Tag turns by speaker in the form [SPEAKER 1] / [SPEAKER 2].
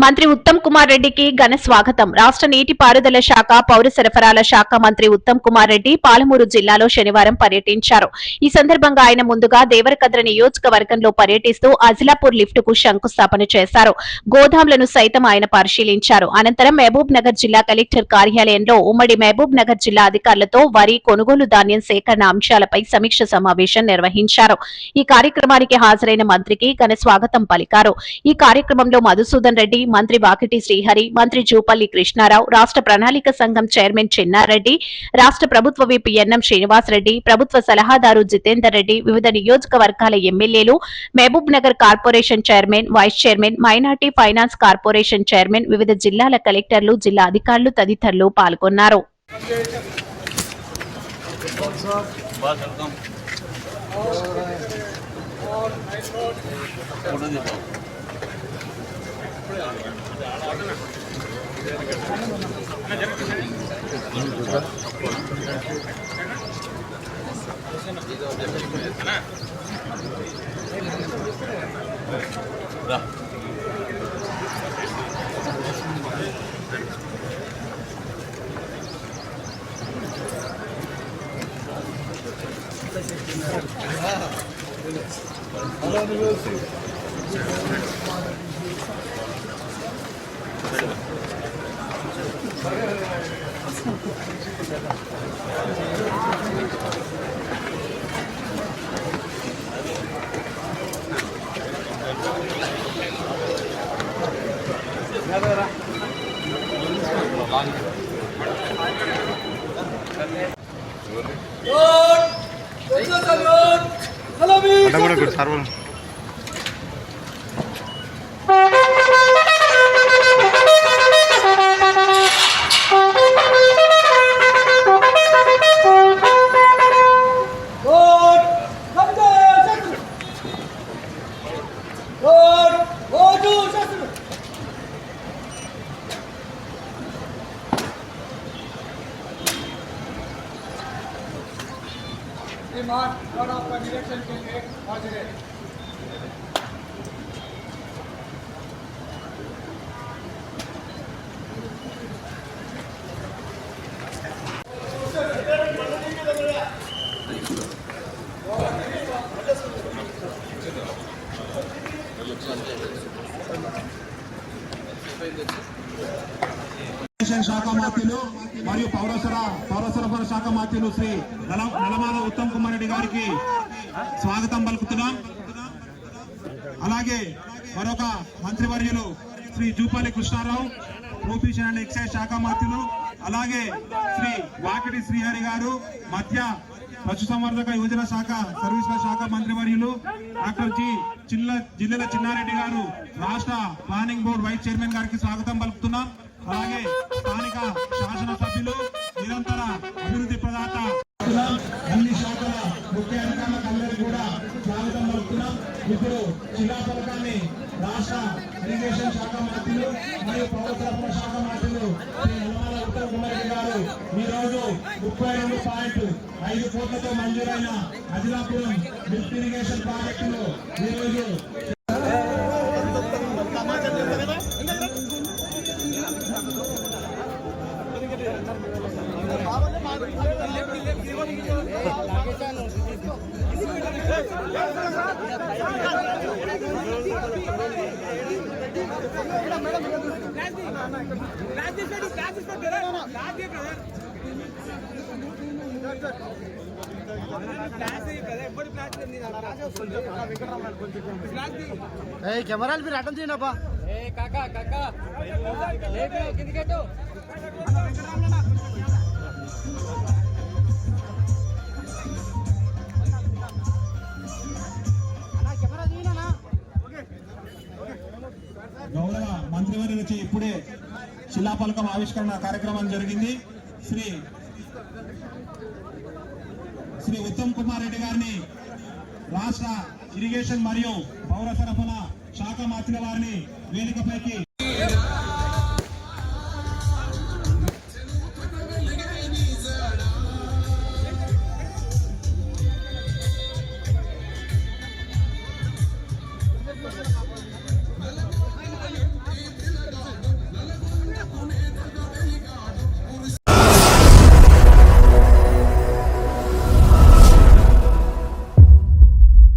[SPEAKER 1] మంత్రి ఉత్తమ్ కుమార్ రెడ్డికి ఘన స్వాగతం. రాష్ట్ర నీటిపారుదల శాఖ, పౌర సరఫరాల శాఖ మంత్రి ఉత్తమ్ కుమార్ రెడ్డి పాలమూరు జిల్లాలో శనివారం పర్యటించారు. ఈ సందర్భంగా ఆయన ముందుగా దేవరకద్ర నియోజకవర్గంలో పర్యటిస్తూ అజిలాపూర్ లిఫ్ట్ కు శంకుస్థాపన చేశారు. గోదాంలను సైతం ఆయన పరిశీలించారు. అనంతరం మహబూబ్ నగర్ జిల్లా కలెక్టర్ కార్యాలయంలో ఉమ్మడి మహబూబ్ నగర్ జిల్లా అధికారులతో వరి కొనుగోలు ధాన్యం సేకరణ అంశాలపై సమీక్ష సమావేశం నిర్వహించారు. ఈ కార్యక్రమానికి హాజరైన మంత్రికి ఘన స్వాగతం పలికారు. ఈ కార్యక్రమంలో మధుసూదన్ రెడ్డి, మంత్రి వాకిటి శ్రీహరి, మంత్రి జూపల్లి కృష్ణారావు, రాష్ట్ర ప్రణాళిక సంఘం చైర్మన్ చెన్నారెడ్డి, రాష్ట్ర ప్రభుత్వ విప్ ఎన్ఎం శ్రీనివాస్ రెడ్డి, ప్రభుత్వ సలహాదారు జితేందర్ రెడ్డి, వివిధ నియోజకవర్గాల ఎమ్మెల్యేలు, Mahabubnagar corporation chairman, vice chairman, minority finance corporation chairman, వివిధ జిల్లాల కలెక్టర్లు, జిల్లా అధికారులు తదితరులు పాల్గొన్నారు.
[SPEAKER 2] निरीक्षण के लिए हाजिर है। శాఖ మంత్రులు మరియు పౌర సరఫరా శాఖ మంత్రులు శ్రీ నలమాల ఉత్తమ్ కుమార్ రెడ్డి గారికి స్వాగతం పలుకుతున్నాం. అలాగే మరొక మంత్రివర్యులు Shri Jupally Krishnarao, profession and excise శాఖ మంత్రులు, అలాగే శ్రీ వాకిటి శ్రీహరి గారు, మధ్య పశుసంవర్ధక యోజన శాఖ సర్వీసుల శాఖ మంత్రివర్యులు డాక్టర్ జిల్లెల చిన్నారెడ్డి గారు, రాష్ట్ర ప్లానింగ్ బోర్డు వైస్ చైర్మన్ గారికి స్వాగతం పలుకుతున్నాం. అలాగే స్థానిక శాసనసభ్యులు, నిరంతర అభివృద్ధి ప్రదాత అన్ని శాఖల ముఖ్య అధికారులకు అందరికీ కూడా స్వాగతం పలుకుతున్నాం. ఇప్పుడు శిలాఫలకాన్ని రాష్ట్ర ఇరిగేషన్ శాఖ మంత్రులు మరియు పౌర సరఫరా శాఖ మంత్రులు శ్రీ నల్లమల ఉత్తమ్ కుమార్ రెడ్డి గారు ఈ రోజు 32.5 కోట్లతో మంజూరైన అజిలాపురం లిఫ్ట్ ఇరిగేషన్ ప్రాజెక్టులో ఈ రోజు కెమెరాలు మీరు అటెండ్ చేయండి అబ్బా. గౌరవ మంత్రివర్యులు వచ్చి ఇప్పుడే శిలాఫలకం ఆవిష్కరణ కార్యక్రమం జరిగింది. శ్రీ ఉత్తమ్ కుమార్ రెడ్డి గారిని రాష్ట్ర ఇరిగేషన్ మరియు పౌర సరఫరా శాఖ మంత్రుల వారిని వేదికపైకి